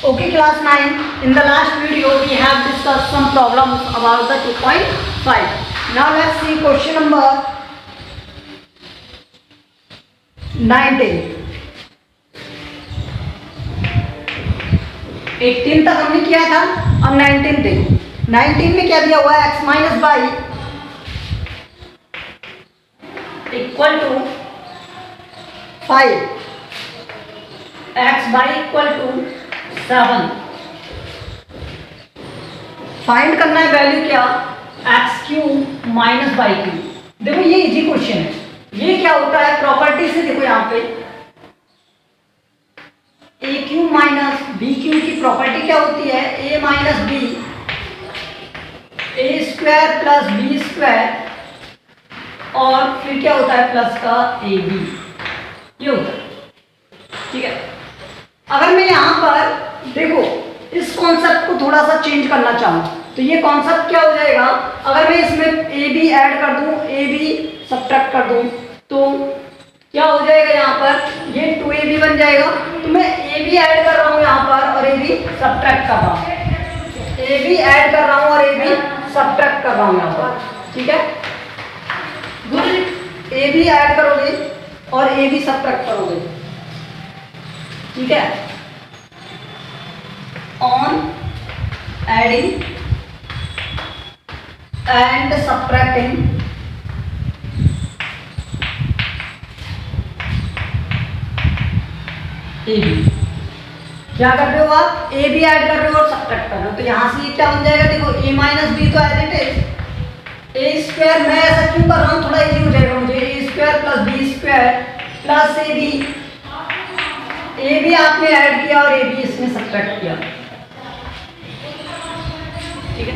Okay, class 9. In the last video, we have discussed some problems about the 2.5. Now let's see question number 19. 18 तक हमने किया था, अब 19 देखो। 19 में क्या दिया हुआ है, x minus y equal to 5, x y equal to 7। Find करना है वैल्यू क्या, x cube minus by cube. देखो ये इजी क्वेश्चन है। ये क्या होता है, प्रॉपर्टी से देखो यहाँ पे ए क्यूब माइनस बी क्यूब की प्रॉपर्टी क्या होती है, ए माइनस बी, ए स्क्वायर प्लस बी स्क्वायर, और फिर क्या होता है प्लस का ए बी, ये होता है। ठीक है, अगर मैं यहाँ पर देखो इस कॉन्सेप्ट को थोड़ा सा चेंज करना चाहूँ तो ये कॉन्सेप्ट क्या हो जाएगा, अगर मैं इसमें ए बी ऐड कर दूँ, ए बी सब्ट्रैक्ट कर दूँ, तो क्या हो जाएगा, यहाँ पर ये 2ab बन जाएगा। तो मैं ए बी ऐड कर रहा हूँ यहाँ पर और ए बी सब्ट्रैक्ट कर रहा हूँ, ए बी ऐड कर रहा हूँ और ए बी सब्ट्रैक्ट कर रहा हूँ यहाँ पर। ठीक है, ए बी ऐड करोगे और ए बी सब्ट्रैक्ट करोगे। ठीक है, on adding and subtracting a b, क्या कर रहे हो आप, ए बी ऐड कर रहे हो और सब्ट्रैक्ट कर रहे हो। तो यहां से ये क्या बन जाएगा, देखो ए माइनस बी तो as it is, a square, मैं ऐसा क्यों कर रहा हूँ, थोड़ा इजी हो जाएगा मुझे, A square plus B square plus A B, A B आपने ऐड किया और ए बी इसमें सब्ट्रैक्ट किया। ठीक है,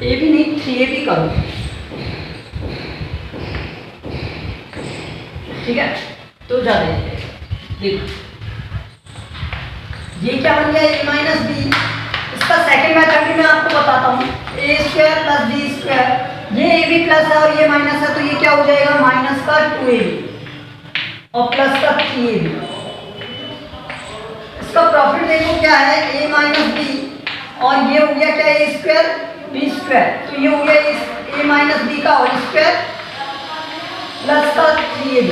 ए बी नहीं 3ab करो। ठीक है, तो जा रहे हैं, देखो ये क्या बन गया, ए माइनस बी। इसका सेकंड मेथड भी मैं आपको बताता हूँ, ए स्क्वायर प्लस बी स्क्वायर, ये ए बी प्लस है और ये माइनस है, तो ये क्या हो जाएगा, माइनस का 2ab और प्लस का 3ab। इसका प्रॉफिट देखो क्या है, ए माइनस बी और ये हो गया क्या, ए स्क्वायर बी स्क्वायर, तो ये हो गया ए माइनस बी का होल स्क्वायर प्लस का 3ab।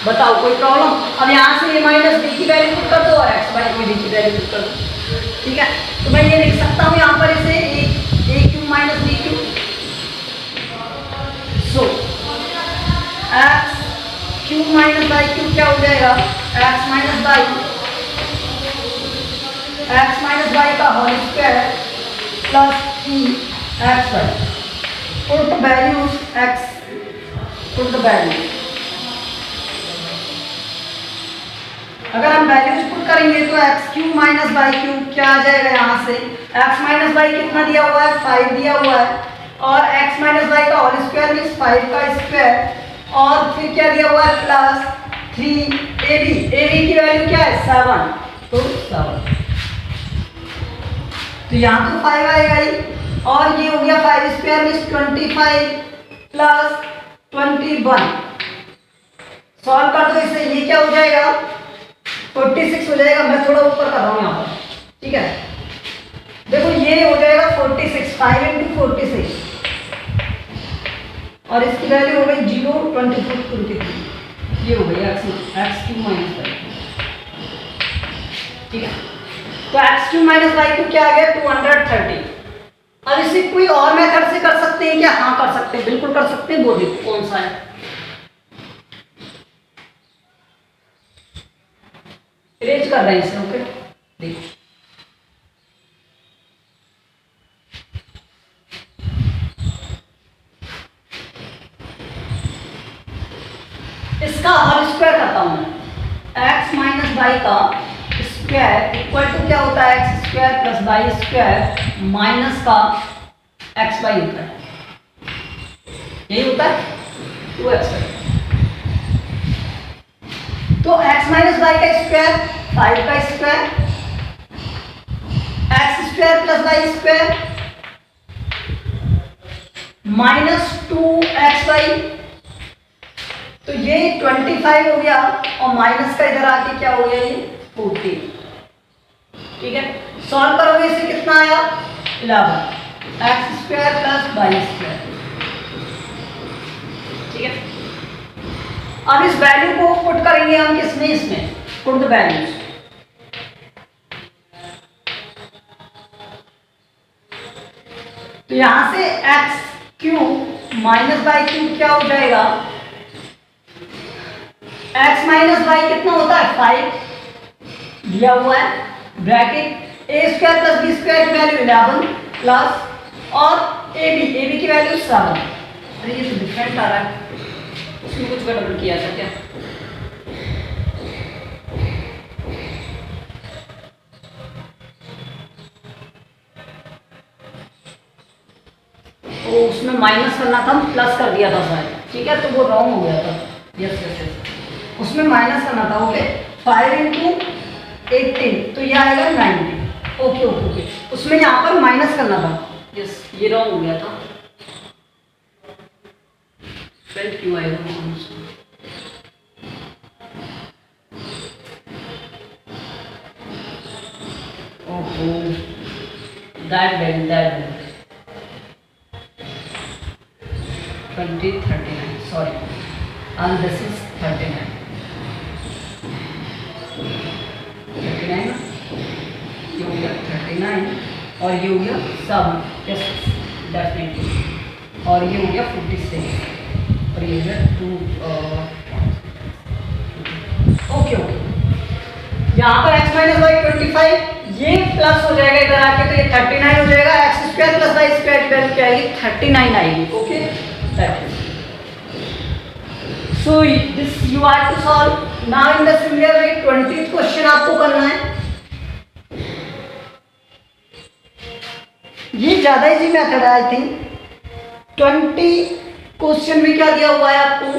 बताओ कोई प्रॉब्लम। अब यहाँ से ए माइनस बी की वैल्यू पुट कर दो और एक्स बाई बी की वैल्यू पुट कर दो। ठीक है, तो मैं ये लिख सकता हूँ यहाँ पर इसे A cube minus B cube, so X cube minus by cube क्या हो जाएगा, एक्स माइनस बाई का whole square plus 3 X Y, put values X, put the value. अगर हम वैल्यूज पुट करेंगे तो x cube minus by cube क्या आ जाएगा, यहाँ से एक्स माइनस बाई कितना दिया हुआ है, 5 दिया हुआ है, और एक्स माइनस बाई का होल स्क्वायर मीन्स 5 का स्क्वायर, और फिर क्या दिया हुआ है प्लस 3ab, ab की वैल्यू क्या है 7, तो 7, तो यहाँ तो 5 आएगा ही, और ये हो गया 5 स्क्वायर मीन्स 25 प्लस 21। सॉल्व कर दो इसे, ये क्या हो जाएगा 46 हो जाएगा। मैं थोड़ा ऊपर कर रहा हूँ यहाँ पर। ठीक है, देखो ये हो जाएगा 46, 5 इंटू 46 और इसकी वैल्यू हो गई 0.24, ये हो गई एक्स क्यूब माइनस बाई। ठीक है, तो x cube minus by cube क्या आ गया 230। अब इसे कोई और मेथड से कर सकते हैं क्या, हाँ कर सकते हैं, बिल्कुल कर सकते हैं। वो देखो कौन सा है, इरेज कर रहे हैं इसे। ओके, देखो इसका होल स्क्वायर करता हूं मैं, एक्स माइनस बाई का स्क्वायर इक्वल टू क्या होता है, x square plus y square minus का एक्स बाई होता है, यही होता है 2x बाई। तो x माइनस वाई का स्क्वायर 5 का स्क्वायर x square plus y square minus 2xy। तो ये 25 हो गया और माइनस का इधर आके क्या हो गया ये 14। ठीक है, सॉल्व करोगे इसे कितना आया 11 x square plus y square. ठीक है, अब इस वैल्यू को पुट करेंगे हम किसमें, इसमें पुट द वैल्यूज। तो यहां से x cube minus y cube क्या हो जाएगा, x माइनस वाई कितना होता है 5 दिया हुआ है ब्रैकेट ए स्क्वायर प्लस बी स्क्वायर की वैल्यू 11 प्लस और ए बी की वैल्यू 7। अरे ये तो डिफरेंट आ रहा है, उसमें कुछ गड़बड़ किया था क्या। तो उसमें माइनस करना था, प्लस कर दिया था शायद। ठीक है, तो वो रॉन्ग हो गया था। यस यस यस, उसमें माइनस करना था। ओके, 5 इंटू 18 तो ये आएगा 90। ओके ओके ओके, उसमें यहाँ पर माइनस करना था। यस, ये रॉन्ग हो गया था। फिर क्यों आएगा माइनस। ओहो, that 39 sorry, and this is 39 ये हो गया 39 और ये हो गया 7। यस डेफिनेटली, और ये हो गया 46 और ये हो गया 2। ओके ओके, यहाँ पर x माइनस वाई 25, ये प्लस हो जाएगा इधर आके, तो ये 39 हो जाएगा। X square plus y square की वैल्यू क्या आएगी 39 आएगी। Okay, that is so this you are to solve now in the similar way। 20th question आपको करना है। ये ज्यादा इजी मेथड है आई थिंक। 20 क्वेश्चन में क्या दिया हुआ है आपको,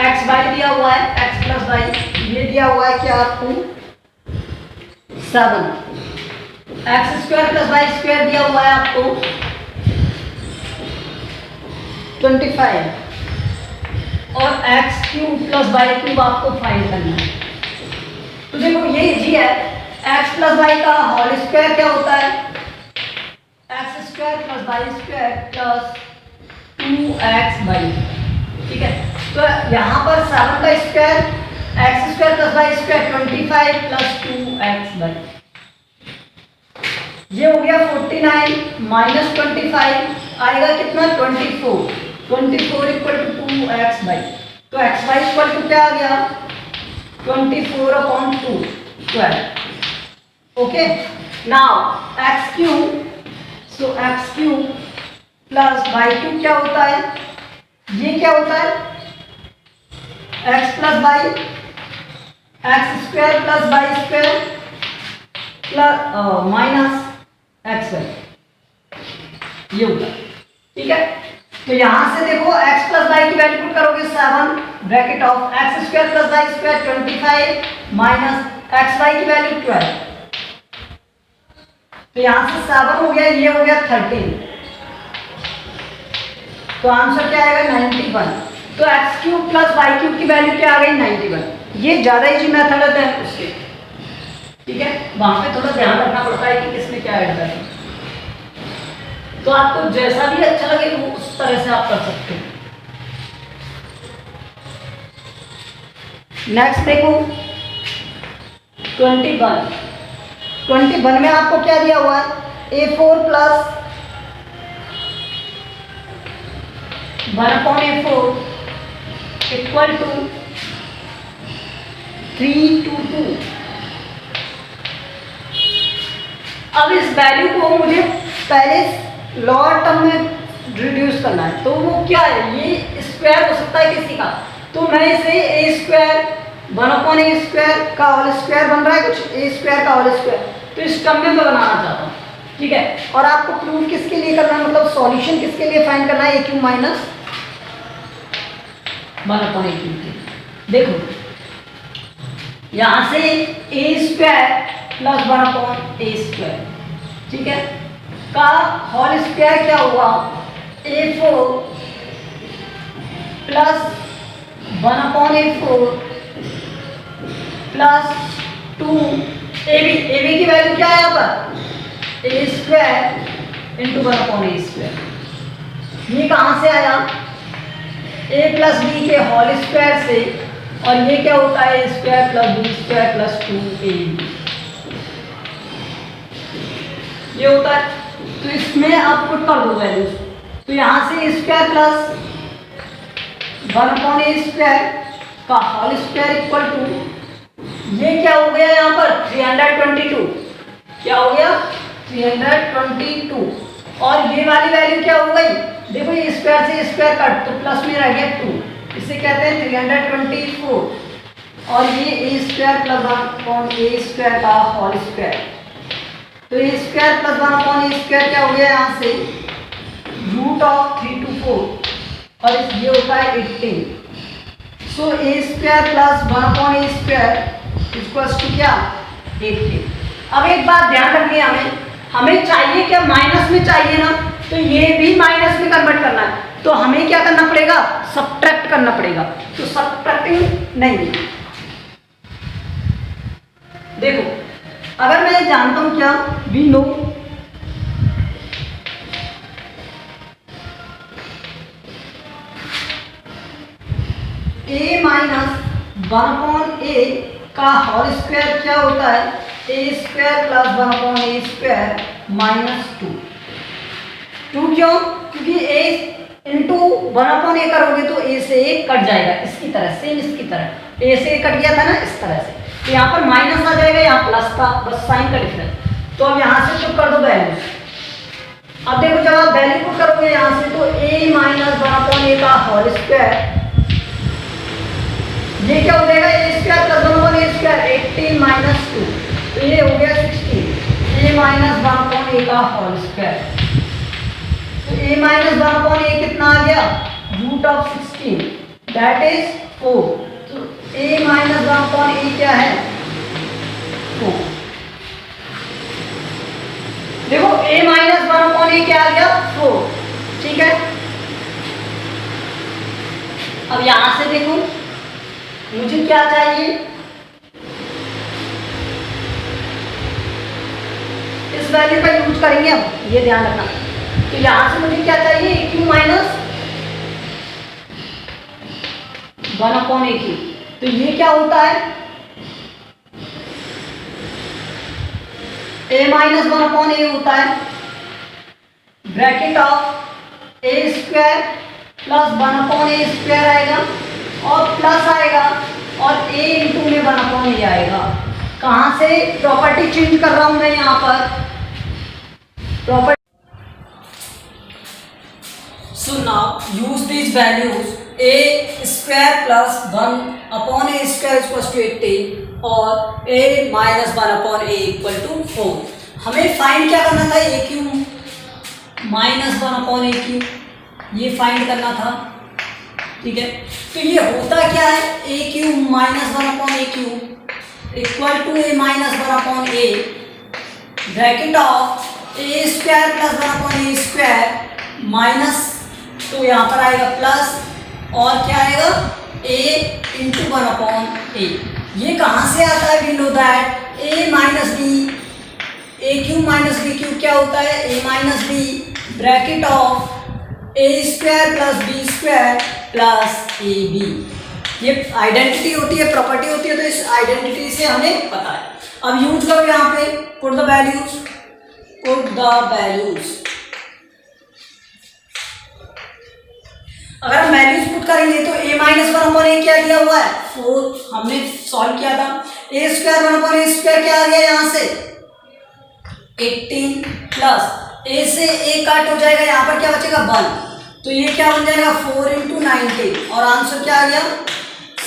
एक्स वाई दिया हुआ है, एक्स प्लस वाई। ये दिया हुआ है क्या आपको 7, x square plus y square दिया हुआ है आपको 25 और x cube plus y cube आपको फाइंड करना है। तो देखो ये इजी है। x प्लस वाई का होल स्क्वायर क्या होता है, x square plus y square plus 2x y. ठीक है, तो यहाँ पर 7 का स्क्वायर x square plus y square 25 plus 2x y. ये हो गया 49 माइनस 25 आएगा कितना 24 इक्वल टू 2x वाई। तो x वाई इक्वल टू क्या आ गया 24/2 12। Okay, now x cube, so x cube plus y cube क्या होता है, ये क्या होता है x plus y x square plus y square plus minus x y, ये होगा। ठीक है, तो यहां से देखो x प्लस वाई की वैल्यू पुट करोगे 7 bracket of x square plus y square 25 minus x Y की वैल्यू 12। तो यहां से 7 हो गया, ये हो गया 13, तो आंसर क्या आएगा 91। तो x cube plus y cube की वैल्यू क्या आ गई 91। ये ज्यादा इजी मेथड है उसके। ठीक है, वहां पे थोड़ा ध्यान रखना पड़ता है कि किसमें क्या ऐड करना। तो आपको जैसा भी अच्छा लगे वो उस तरह से आप कर सकते हो। नेक्स्ट देखो 21 में आपको क्या दिया हुआ है, A4 plus 1/A4 equal to 3/2। अब इस वैल्यू को मुझे पहले लोअर टर्म में रिड्यूस करना है। तो वो क्या है, ये स्क्वायर हो सकता है किसी का, तो मैं इसे ए स्क्वायर 1/A स्क्वायर का होल स्क्वायर बन रहा है कुछ, ए स्क्वायर का होल स्क्वायर, तो इस टर्म में मैं बनाना चाहता हूँ। ठीक है, और आपको प्रूफ किसके लिए करना है, मतलब सॉल्यूशन किसके लिए फाइंड करना है, ए क्यूब माइनस 1/A क्यूब के। देखो यहाँ से ए स्क्वायर प्लस 1/a², ठीक है, का होल स्क्वायर क्या हुआ, a4 plus 1/a4 plus 2ab की वैल्यू क्या है यहाँ पर, a² इंटू 1/a²। ये कहाँ से आया, a प्लस बी के होल स्क्वायर से, और ये क्या होता है, a² plus b² plus 2ab, ये होता है। तो इसमें आप पुट कर दो वैल्यूज, तो यहाँ से a² प्लस 1/a² का होल स्क्वायर इक्वल टू, ये क्या हो गया यहाँ पर 322, क्या हो गया 322, और ये वाली वैल्यू क्या हो गई, देखो ये स्क्वायर से स्क्वायर कट, तो प्लस में रह गया 2, इसे कहते हैं 324, और ये a² प्लस 1/a² का होल स्क्वायर, तो a² प्लस 1/a² क्या हो गया यहाँ से √3 to 4, और ये होता है 18, सो a² plus 1/a² equals to क्या 18। अब एक बात ध्यान रखिए, हमें चाहिए क्या, माइनस में चाहिए ना, तो ये भी माइनस में कन्वर्ट करना है, तो हमें क्या करना पड़ेगा, सब्ट्रैक्ट करना पड़ेगा, तो सब्ट्रैक्टिंग नहीं। देखो अगर मैं जानता हूं क्या, we know a minus 1/a का होल स्क्वायर क्या होता है, a² प्लस 1/a² माइनस 2 क्यों, क्योंकि a इंटू 1/a करोगे तो a से a कट जाएगा, इसकी तरह, सेम इसकी तरह a से a कट गया था ना, इस तरह से, तो यहाँ पर माइनस आ जाएगा, यहाँ प्लस था, बस साइन का डिफरेंस। तो अब यहाँ से पुट कर दो वैल्यू, अब देखो जब आप वैल्यू पुट करोगे यहाँ से, तो a माइनस 1/a का होल स्क्वायर, ये क्या हो जाएगा, a² प्लस 1/a², 18 माइनस 2, तो ये हो गया 16, a माइनस 1/a का होल स्क्वायर, तो a माइनस 1/a कितना आ गया, √16, दैट इज 4, तो a माइनस 1/a क्या है 4। देखो a माइनस 1/a क्या आ गया 4, ठीक है। अब यहां से देखो मुझे क्या चाहिए, इस वैल्यू का यूज करेंगे हम, ये ध्यान रखना। तो यहां से मुझे क्या चाहिए, AQ माइनस 1/AQ, तो ये क्या होता है, a माइनस 1/a होता है, bracket of a² plus 1/a² आएगा, और प्लस आएगा, और a इंटू में 1/a आएगा। कहां से प्रॉपर्टी चेंज कर रहा हूं मैं, यहां पर property. So now use this values, a² plus 1/a² equals to 18 और a minus 1/a equal to 4। हमें फाइंड क्या करना था, AQ माइनस 1/AQ, ये फाइंड करना था, ठीक है। तो ये होता क्या है, AQ minus 1/AQ equal to a minus 1/a, bracket of a² plus 1/a² minus, तो यहाँ पर आएगा प्लस, और क्या आएगा a इंटू 1/a। ये कहाँ से आता है, we know that a minus b, AQ minus BQ क्या होता है, a minus b, bracket of a² plus b² plus ab। ये आइडेंटिटी होती है, प्रॉपर्टी होती है, तो इस आइडेंटिटी से हमें पता है। अब यूज करो यहाँ पे, put the values, put the values. अगर हम वैल्यूज पुट करेंगे तो a माइनस 1/a क्या दिया हुआ है 4, हमने सॉल्व किया था। a² 1/a² क्या आ गया यहाँ से 18 प्लस a से a कट हो जाएगा, यहाँ पर क्या बचेगा 1, तो ये क्या बन जाएगा 4 इंटू 90, और आंसर क्या आ गया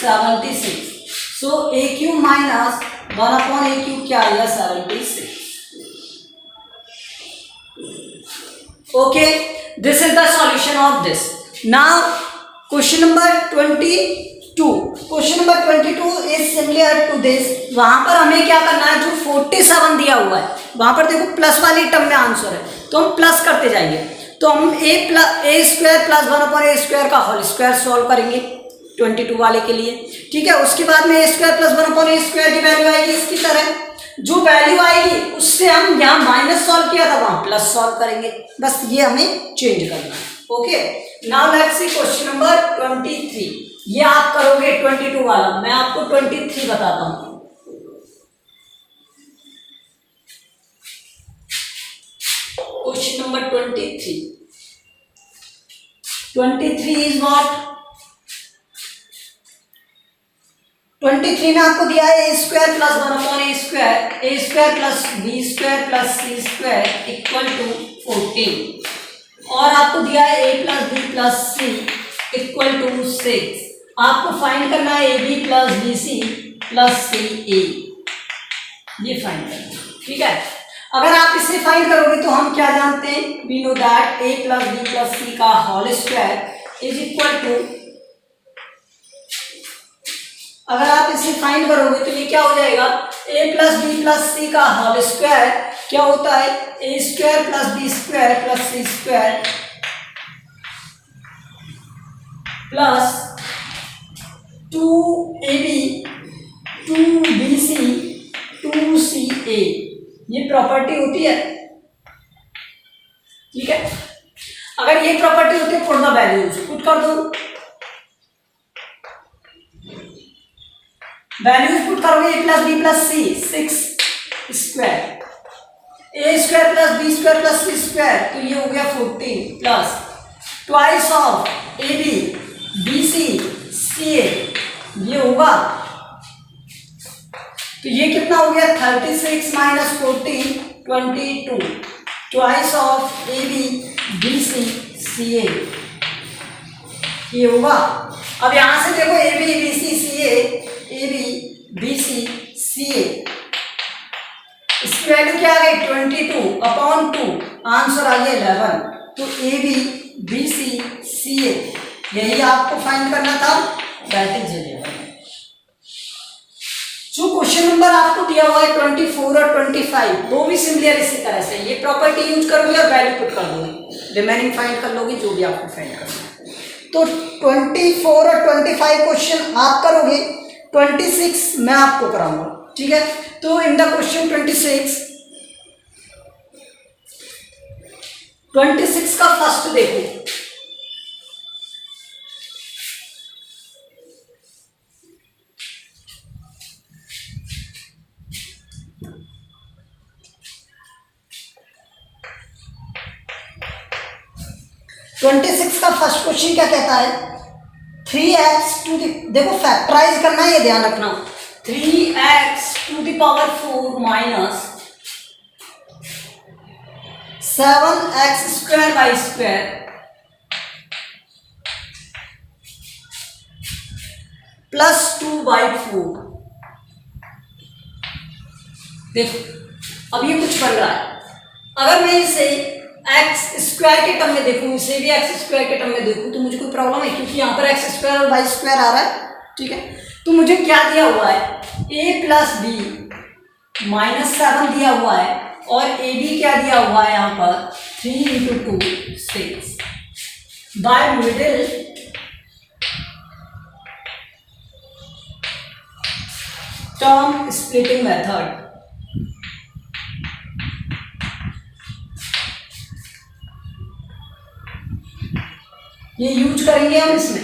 76। सो AQ माइनस 1/AQ क्या आ गया 76। Okay, this is the solution of this. Now question number 20 two. Question number 22 is similar to this. वहां पर हमें क्या करना है, जो 47 दिया हुआ है वहां पर देखो प्लस वाली टर्म में आंसर है, तो हम प्लस करते जाएंगे। तो हम ए स्क्वायर प्लस 1/a² का होल स्क्वायर सॉल्व करेंगे 22 वाले के लिए, ठीक है। उसके बाद में a² प्लस 1/a² की वैल्यू आएगी इसकी तरह, जो वैल्यू आएगी उससे हम यहाँ माइनस सॉल्व किया था वहां प्लस सॉल्व करेंगे, बस ये हमें चेंज करना है। Okay, now let's see question number 23। ये आप करोगे 22 वाला, मैं आपको 23 बताता हूं। Question number 23 is what? 23 में आपको दिया है a² plus 1/a², a² plus b² plus c² equal to 14, और आपको दिया है a plus b plus c equal to 6। आपको फाइंड करना है ab plus bc plus ca, ये फाइंड करना है, ठीक है। अगर आप इसे फाइंड करोगे तो हम क्या जानते हैं, we know that a plus b plus c का whole square is equal to, अगर आप इसे फाइंड करोगे तो ये क्या हो जाएगा, a plus b plus c का होल स्क्वायर क्या होता है, a² plus b² plus c² plus 2ab 2bc 2ca, ये प्रॉपर्टी होती है, ठीक है। अगर ये प्रॉपर्टी होती है, पुट द वैल्यूज, पुट कर दो, वैल्यूज पुट करोगे a plus b plus c 6² a² plus b² plus c², तो ये हो गया 14 plus twice of ab bc ca, ये होगा, तो ये कितना हो गया 36 minus 14 22 twice of ab bc ca, ये होगा। अब यहां से देखो ab bc ca, ab bc ca, इसकी वैल्यू क्या आ गई 22/2, आंसर आ गया 11। तो ab bc ca यही आपको फाइंड करना था, दैट इज 11। जो क्वेश्चन नंबर आपको दिया हुआ है 24 और 25, वो भी सिमिलर इसी तरह से, ये प्रॉपर्टी यूज करोगे और वैल्यू पुट कर दोगे, रिमेनिंग फाइंड कर लोगे, जो भी आपको फाइंड करना है। तो 24 और 25 क्वेश्चन आप करोगे, 26 मैं आपको कराऊंगा, ठीक है। तो इन द क्वेश्चन 26 का फर्स्ट देखो, का फर्स्ट क्वेश्चन क्या कहता है, 3x टू द, देखो फैक्टराइज करना है, ये ध्यान रखना, 3x to the power 4 minus 7x² by square plus 2/4। देखो अब ये कुछ बन रहा है, अगर मैं इसे x² के टर्म में देखूं, इसे भी x² के टर्म में देखूं, तो मुझे कोई प्रॉब्लम है, क्योंकि यहाँ पर x² और y² आ रहा है, ठीक है। तो मुझे क्या दिया हुआ है, a प्लस b माइनस 7 दिया हुआ है, और a b क्या दिया हुआ है यहाँ पर 3 × 2 6 by middle term splitting method. ये यूज करेंगे हम इसमें,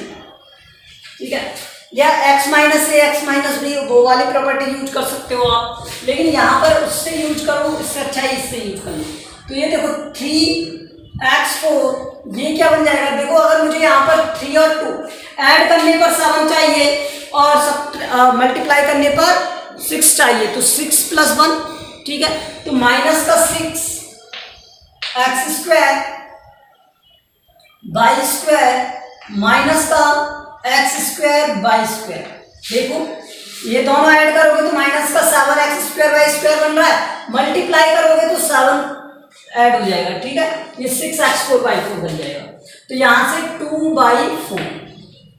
ठीक है। या x minus a x minus b, वो वाली प्रॉपर्टी यूज कर सकते हो आप, लेकिन यहाँ पर उससे यूज करो, इससे अच्छा ही इससे यूज कर लो। तो ये देखो 3x4, ये क्या बन जाएगा, देखो अगर मुझे यहाँ पर 3 और 2 ऐड करने पर 7 चाहिए और सब मल्टीप्लाई करने पर 6 चाहिए, तो 6 + 1, ठीक है। तो माइनस का 6x² बाई स्क्वायर माइनस का x² बाई स्क्वायर। देखो ये दोनों ऐड करोगे तो माइनस का 7x² बाई स्क्वायर बन रहा है, मल्टीप्लाई करोगे तो 7 ऐड हो जाएगा, ठीक है। ये 6x4/4 बन जाएगा, तो यहाँ से 2/4,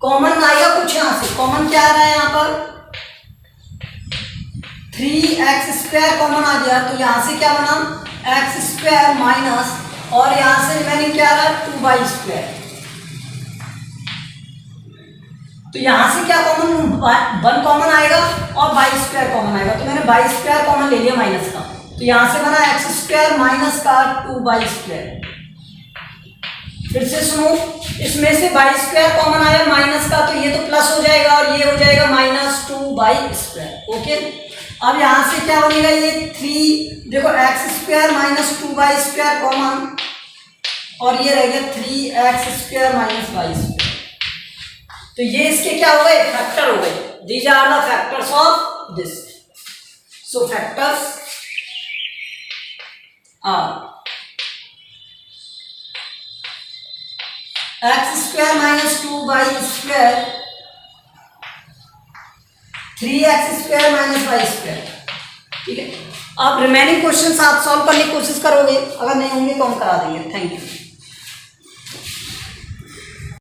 कॉमन आएगा कुछ यहाँ से, कॉमन क्या आ रहा है यहाँ पर 3x² कॉमन आ गया, तो यहाँ से क्या बना x² माइनस, और यहाँ से रिमेनिंग क्या आ रहा है 2y²। तो यहाँ से क्या कॉमन 1 कॉमन आएगा और y² कॉमन आएगा, तो मैंने y² कॉमन ले लिया माइनस का, तो यहाँ से बना x² माइनस का 2y²। फिर से सुनो, इसमें से y² कॉमन आया माइनस का, तो ये तो प्लस हो जाएगा और ये हो जाएगा -2y²। ओके, अब यहाँ से क्या बनेगा ये 3, देखो x² माइनस 2y² कॉमन, और ये रह गया 3x² माइनस y²। तो ये इसके क्या हो गए फैक्टर हो गए, these are the factors of this. So factors are x² minus 2y², 3x² minus y²। ठीक है, अब रिमेनिंग क्वेश्चंस आप सॉल्व करने की कोशिश करोगे, अगर नहीं होंगे तो हम करा देंगे। Thank you.